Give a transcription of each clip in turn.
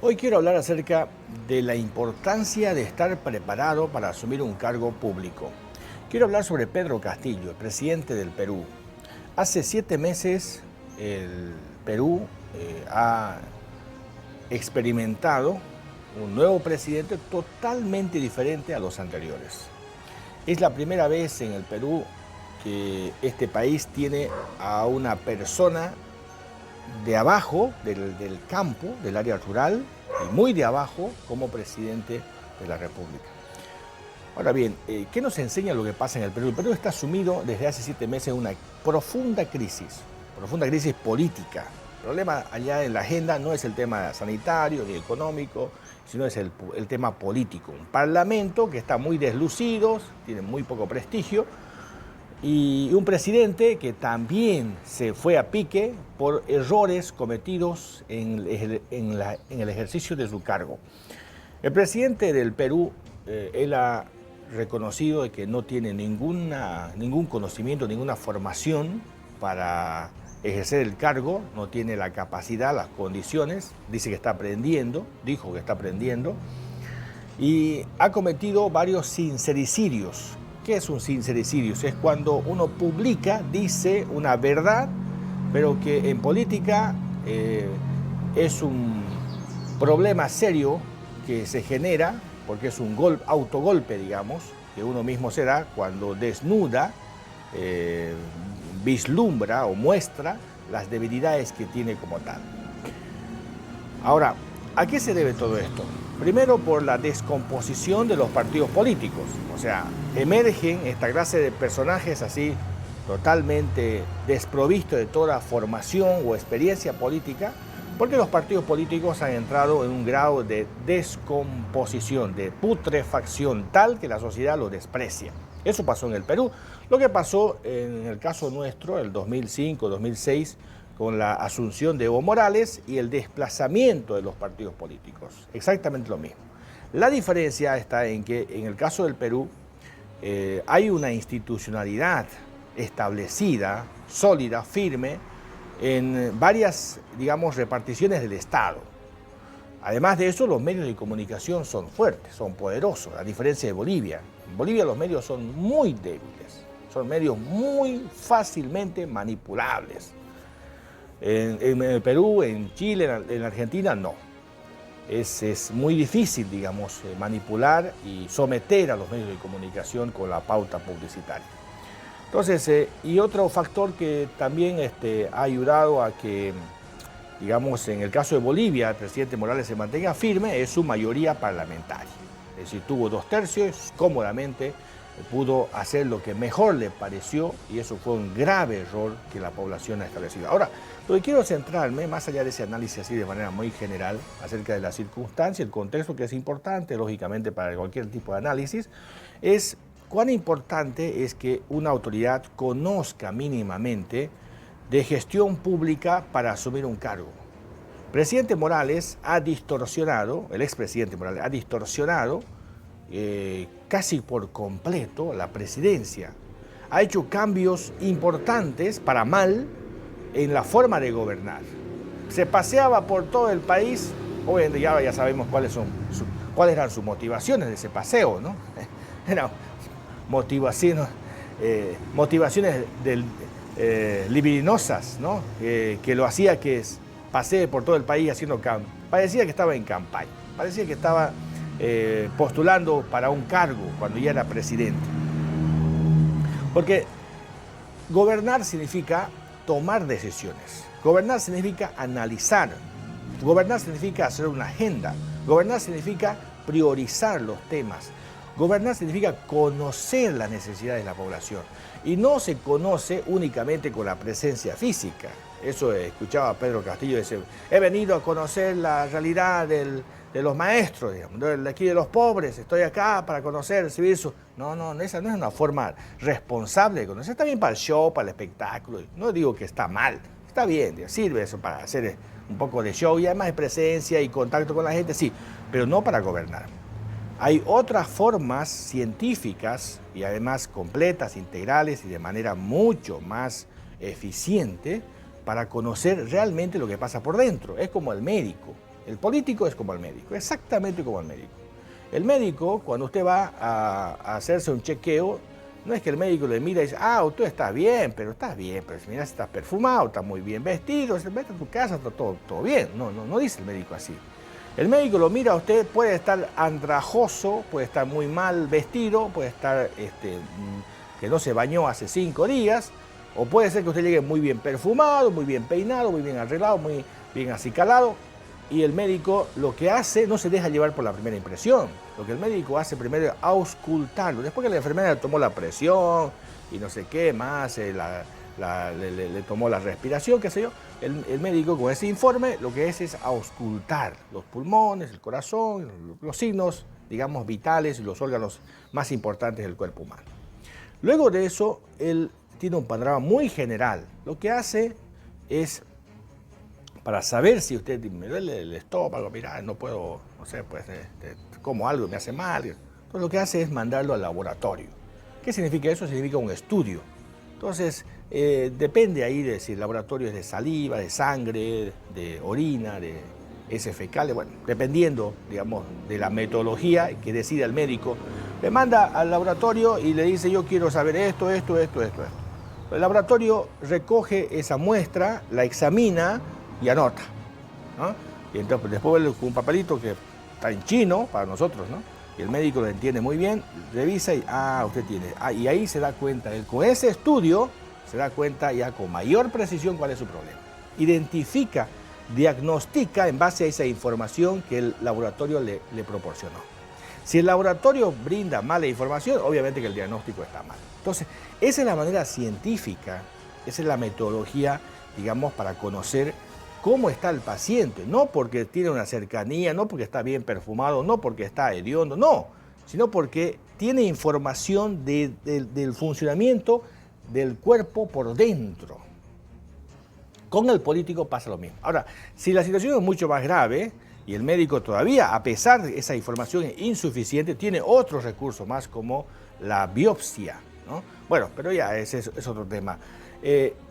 Hoy quiero hablar acerca de la importancia de estar preparado para asumir un cargo público. Quiero hablar sobre Pedro Castillo, el presidente del Perú. Hace 7 meses el Perú ha experimentado un nuevo presidente totalmente diferente a los anteriores. Es la primera vez en el Perú que este país tiene a una persona de abajo, del campo, del área rural, y muy de abajo, como presidente de la República. Ahora bien, ¿qué nos enseña lo que pasa en el Perú? El Perú está sumido desde hace 7 meses en una profunda crisis política. El problema allá en la agenda no es el tema sanitario ni económico, sino es el tema político. Un parlamento que está muy deslucido, tiene muy poco prestigio, y un presidente que también se fue a pique por errores cometidos en el ejercicio de su cargo. El presidente del Perú, él ha reconocido de que no tiene ningún conocimiento, ninguna formación para ejercer el cargo, no tiene la capacidad, las condiciones, dice que está aprendiendo, dijo que está aprendiendo, y ha cometido varios sincericidios. ¿Qué es un sincericidio? Es cuando uno publica, dice una verdad, pero que en política es un problema serio que se genera, porque es un autogolpe, digamos, que uno mismo se da cuando desnuda, vislumbra o muestra las debilidades que tiene como tal. Ahora, ¿a qué se debe todo esto? Primero, por la descomposición de los partidos políticos. O sea, emergen esta clase de personajes así totalmente desprovistos de toda formación o experiencia política, porque los partidos políticos han entrado en un grado de descomposición, de putrefacción tal que la sociedad lo desprecia. Eso pasó en el Perú. Lo que pasó en el caso nuestro, el 2005-2006, con la asunción de Evo Morales y el desplazamiento de los partidos políticos. Exactamente lo mismo. La diferencia está en que en el caso del Perú hay una institucionalidad establecida, sólida, firme, en varias, digamos, reparticiones del Estado. Además de eso, los medios de comunicación son fuertes, son poderosos, a diferencia de Bolivia. En Bolivia los medios son muy débiles, son medios muy fácilmente manipulables. En el Perú, en Chile, en Argentina, no. Es muy difícil, digamos, manipular y someter a los medios de comunicación con la pauta publicitaria. Entonces, y otro factor que también ha ayudado a que, digamos, en el caso de Bolivia, el presidente Morales se mantenga firme, es su mayoría parlamentaria. Es decir, tuvo 2/3, cómodamente pudo hacer lo que mejor le pareció, y eso fue un grave error que la población ha establecido. Ahora, lo que quiero centrarme, más allá de ese análisis así de manera muy general, acerca de la circunstancia, el contexto, que es importante, lógicamente, para cualquier tipo de análisis, es cuán importante es que una autoridad conozca mínimamente de gestión pública para asumir un cargo. El presidente Morales ha distorsionado, el expresidente Morales ha distorsionado casi por completo la presidencia. Ha hecho cambios importantes para mal en la forma de gobernar. Se paseaba por todo el país, hoy en día ya sabemos cuáles eran sus motivaciones de ese paseo, ¿no? Eran motivaciones libidinosas, ¿no? Que lo hacía que pasee por todo el país haciendo campaña. Parecía que estaba en campaña, parecía que estaba postulando para un cargo cuando ya era presidente. Porque gobernar significa tomar decisiones, gobernar significa analizar, gobernar significa hacer una agenda, gobernar significa priorizar los temas, gobernar significa conocer las necesidades de la población, y no se conoce únicamente con la presencia física. Eso escuchaba a Pedro Castillo decir: he venido a conocer la realidad de los maestros, digamos, de aquí de los pobres, estoy acá para conocer, recibir su... No, esa no es una forma responsable de conocer. Está bien para el show, para el espectáculo, no digo que está mal, está bien, sirve eso para hacer un poco de show y además de presencia y contacto con la gente, sí, pero no para gobernar. Hay otras formas científicas y además completas, integrales y de manera mucho más eficiente para conocer realmente lo que pasa por dentro. Es como el médico. El político es como el médico, exactamente como el médico. El médico, cuando usted va a hacerse un chequeo, no es que el médico le mira y dice, tú estás bien, pero mira, estás perfumado, estás muy bien vestido, vete a tu casa, está todo bien. No dice el médico así. El médico lo mira a usted, puede estar andrajoso, puede estar muy mal vestido, puede estar que no se bañó hace 5 días, o puede ser que usted llegue muy bien perfumado, muy bien peinado, muy bien arreglado, muy bien acicalado, y el médico lo que hace no se deja llevar por la primera impresión. Lo que el médico hace primero es auscultarlo. Después que la enfermera le tomó la presión y no sé qué más, le tomó la respiración, qué sé yo, el médico con ese informe lo que hace es auscultar los pulmones, el corazón, los signos, digamos, vitales y los órganos más importantes del cuerpo humano. Luego de eso, él tiene un panorama muy general. Lo que hace es, para saber si usted me duele el estómago, mira, no puedo, no sé, pues como algo me hace mal. Entonces lo que hace es mandarlo al laboratorio. ¿Qué significa eso? Significa un estudio. Entonces depende ahí de si el laboratorio es de saliva, de sangre, de orina, de heces fecales, bueno, dependiendo, digamos, de la metodología que decida el médico, le manda al laboratorio y le dice, yo quiero saber esto. El laboratorio recoge esa muestra, la examina y anota, ¿no? Y entonces después con un papelito que está en chino para nosotros, ¿no? Y el médico lo entiende muy bien, revisa y, usted tiene. Y ahí se da cuenta, con ese estudio se da cuenta ya con mayor precisión cuál es su problema. Identifica, diagnostica en base a esa información que el laboratorio le proporcionó. Si el laboratorio brinda mala información, obviamente que el diagnóstico está mal. Entonces, esa es la manera científica, esa es la metodología, digamos, para conocer cómo está el paciente, no porque tiene una cercanía, no porque está bien perfumado, no porque está hediondo, no, sino porque tiene información del funcionamiento del cuerpo por dentro. Con el político pasa lo mismo. Ahora, si la situación es mucho más grave y el médico todavía, a pesar de esa información insuficiente, tiene otros recursos más como la biopsia, ¿no? Bueno, pero ya ese es otro tema.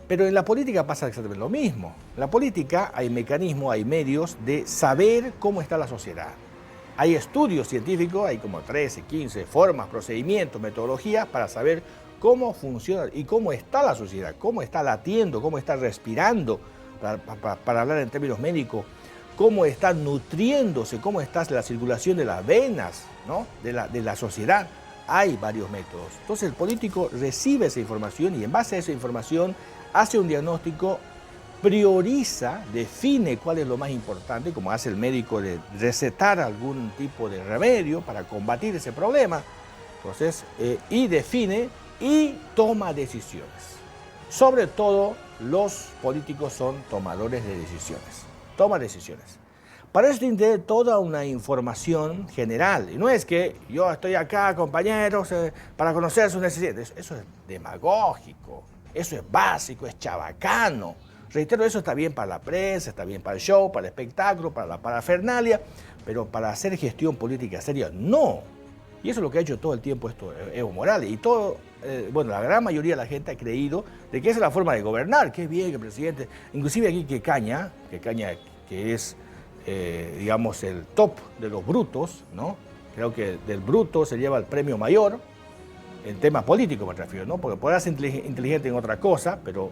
Pero en la política pasa exactamente lo mismo. En la política hay mecanismos, hay medios de saber cómo está la sociedad. Hay estudios científicos, hay como 13, 15 formas, procedimientos, metodologías para saber cómo funciona y cómo está la sociedad, cómo está latiendo, cómo está respirando, para hablar en términos médicos, cómo está nutriéndose, cómo está la circulación de las venas, ¿no? de la sociedad. Hay varios métodos. Entonces el político recibe esa información y en base a esa información hace un diagnóstico, prioriza, define cuál es lo más importante, como hace el médico de recetar algún tipo de remedio para combatir ese problema. Entonces, y define y toma decisiones. Sobre todo, los políticos son tomadores de decisiones. Toma decisiones. Para eso tiene que tener toda una información general. Y no es que yo estoy acá, compañeros, para conocer sus necesidades. Eso es demagógico, eso es básico, es chabacano. Reitero, eso está bien para la prensa, está bien para el show, para el espectáculo, para la parafernalia, pero para hacer gestión política seria, no. Y eso es lo que ha hecho todo el tiempo Evo Morales. Y la gran mayoría de la gente ha creído de que esa es la forma de gobernar, que es bien que el presidente, inclusive aquí que es digamos, el top de los brutos, ¿no? Creo que del bruto se lleva el premio mayor, en temas políticos me refiero, ¿no? Porque podrá ser inteligente en otra cosa, pero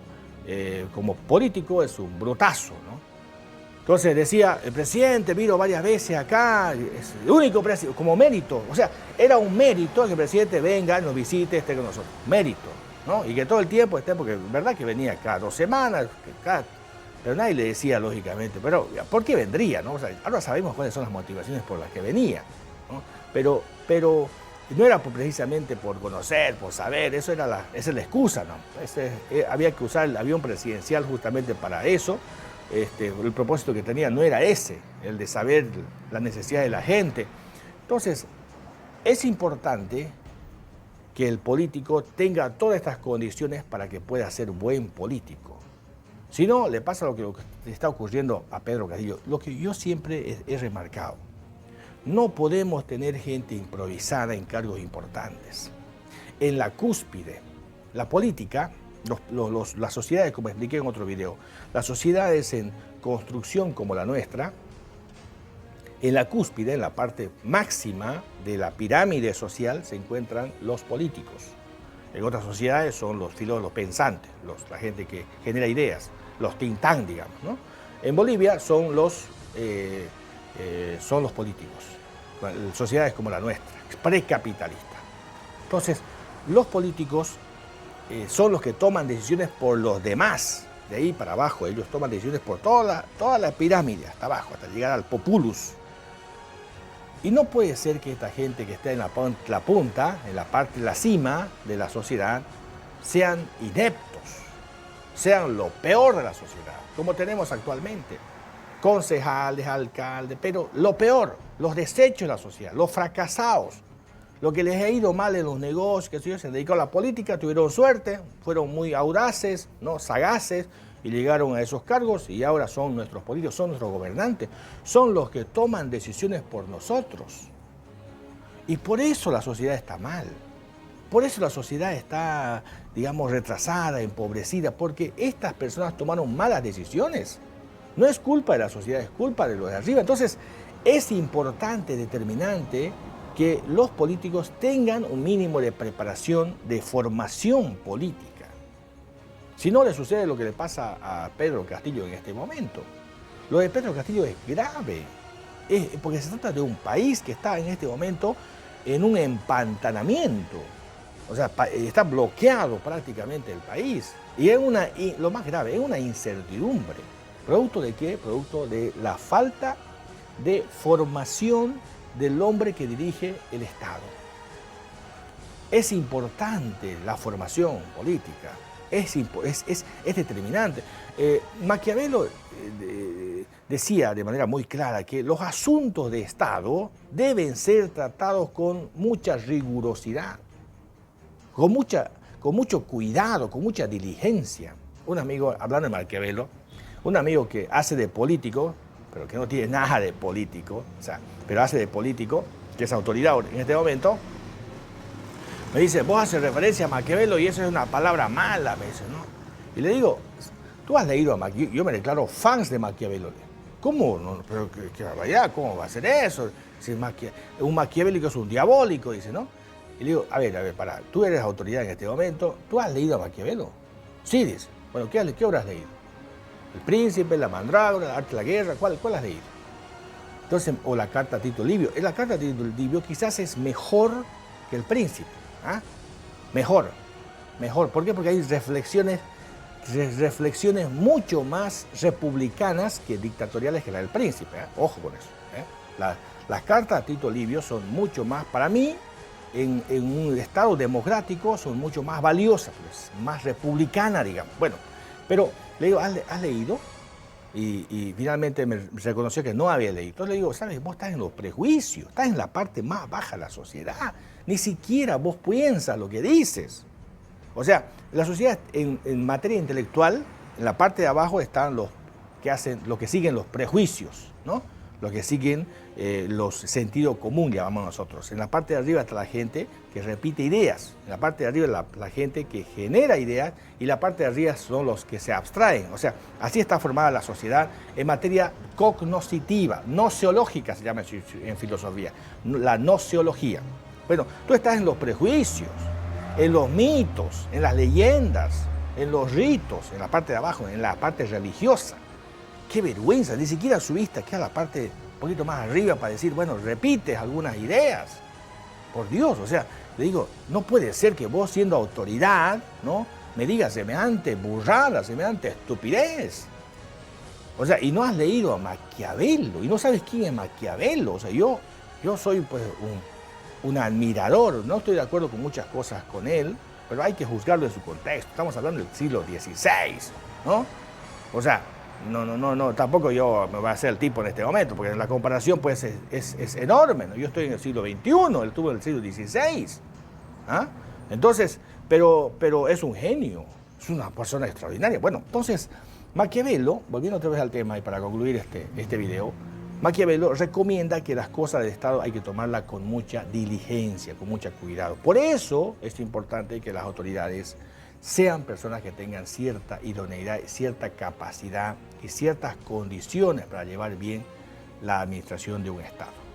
como político es un brutazo, ¿no? Entonces decía, el presidente vino varias veces acá, es el único presidente, como mérito, o sea, era un mérito que el presidente venga, nos visite, esté con nosotros, mérito, ¿no? Y que todo el tiempo esté, porque es verdad que venía cada 2 semanas, pero nadie le decía, lógicamente, pero ¿por qué vendría? ¿No? O sea, ahora sabemos cuáles son las motivaciones por las que venía, ¿no? Pero no era precisamente por conocer, por saber, esa es la excusa, ¿no? Había que usar el avión presidencial justamente para eso. El propósito que tenía no era ese, el de saber la necesidad de la gente. Entonces, es importante que el político tenga todas estas condiciones para que pueda ser buen político. Si no, le pasa lo que le está ocurriendo a Pedro Castillo, lo que yo siempre he remarcado. No podemos tener gente improvisada en cargos importantes. En la cúspide, la política, las sociedades, como expliqué en otro video, las sociedades en construcción como la nuestra, En la cúspide, en la parte máxima de la pirámide social, se encuentran los políticos. En otras sociedades son los filólogos pensantes, la gente que genera ideas, los think tank, digamos, ¿no? En Bolivia son los políticos, sociedades como la nuestra, precapitalista. Entonces, los políticos son los que toman decisiones por los demás, de ahí para abajo, ellos toman decisiones por toda la pirámide, hasta abajo, hasta llegar al populus. Y no puede ser que esta gente que está en la punta, en la parte, la cima de la sociedad, sean ineptos, sean lo peor de la sociedad, como tenemos actualmente. Concejales, alcaldes, pero lo peor, los desechos de la sociedad, los fracasados, lo que les ha ido mal en los negocios, que se han dedicado a la política, tuvieron suerte, fueron muy audaces, ¿no? Sagaces, y llegaron a esos cargos y ahora son nuestros políticos, son nuestros gobernantes, son los que toman decisiones por nosotros. Y por eso la sociedad está mal, por eso la sociedad está, digamos, retrasada, empobrecida, porque estas personas tomaron malas decisiones. No es culpa de la sociedad, es culpa de los de arriba. Entonces, es importante, determinante, que los políticos tengan un mínimo de preparación, de formación política. Si no, le sucede lo que le pasa a Pedro Castillo en este momento. Lo de Pedro Castillo es grave, porque se trata de un país que está en este momento en un empantanamiento. O sea, está bloqueado prácticamente el país. Y lo más grave, es una incertidumbre. ¿Producto de qué? Producto de la falta de formación del hombre que dirige el Estado. Es importante la formación política. Es determinante. Maquiavelo decía de manera muy clara que los asuntos de Estado deben ser tratados con mucha rigurosidad, con mucho cuidado, con mucha diligencia. Un amigo, hablando de Maquiavelo, un amigo que hace de político, pero que no tiene nada de político, pero hace de político, que es autoridad en este momento, me dice, vos haces referencia a Maquiavelo y eso es una palabra mala, me dice, ¿no? Y le digo, tú has leído a Maquiavelo, yo me declaro fans de Maquiavelo. ¿Cómo? No, pero qué barbaridad, ¿cómo va a ser eso? Si un maquiavélico es un diabólico, dice, ¿no? Y le digo, a ver, tú eres autoridad en este momento, ¿tú has leído a Maquiavelo? Sí, dice. Bueno, ¿qué obras has leído? El Príncipe, La Mandrágora, El arte de la guerra, ¿cuál has leído? Entonces, o la carta a Tito Livio. La carta a Tito Livio quizás es mejor que El Príncipe. ¿Ah? Mejor. ¿Por qué? Porque hay reflexiones mucho más republicanas que dictatoriales que la del Príncipe. Ojo con eso. Las cartas a Tito Livio son mucho más, para mí, en un Estado democrático, son mucho más valiosas, pues, más republicana, digamos. Bueno, pero le digo, ¿has leído? Y finalmente me reconoció que no había leído. Entonces le digo, ¿sabes? Vos estás en los prejuicios, estás en la parte más baja de la sociedad. Ni siquiera vos piensas lo que dices. O sea, la sociedad en materia intelectual, en la parte de abajo están los que siguen los prejuicios, ¿no? Los que siguen los sentido común, llamamos nosotros. En la parte de arriba está la gente que repite ideas. En la parte de arriba la gente que genera ideas y la parte de arriba son los que se abstraen. O sea, así está formada la sociedad en materia cognoscitiva, noceológica se llama en filosofía, la noceología. Bueno, tú estás en los prejuicios, en los mitos, en las leyendas, en los ritos, en la parte de abajo, en la parte religiosa. ¡Qué vergüenza! Ni siquiera subiste aquí a la parte un poquito más arriba para decir, bueno, repites algunas ideas. Por Dios, o sea, le digo, no puede ser que vos siendo autoridad, ¿no?, me digas semejante burrada, semejante estupidez. O sea, y no has leído a Maquiavelo, y no sabes quién es Maquiavelo. O sea, yo soy pues un admirador, no estoy de acuerdo con muchas cosas con él, pero hay que juzgarlo en su contexto. Estamos hablando del siglo XVI, ¿no? O sea, no, tampoco yo me voy a hacer el tipo en este momento, porque la comparación pues es enorme, ¿no? Yo estoy en el siglo XXI, él estuvo en el siglo XVI. ¿Ah? Entonces, pero es un genio, es una persona extraordinaria. Bueno, entonces, Maquiavelo, volviendo otra vez al tema y para concluir este video, Maquiavelo recomienda que las cosas del Estado hay que tomarlas con mucha diligencia, con mucho cuidado. Por eso es importante que las autoridades sean personas que tengan cierta idoneidad, cierta capacidad y ciertas condiciones para llevar bien la administración de un Estado.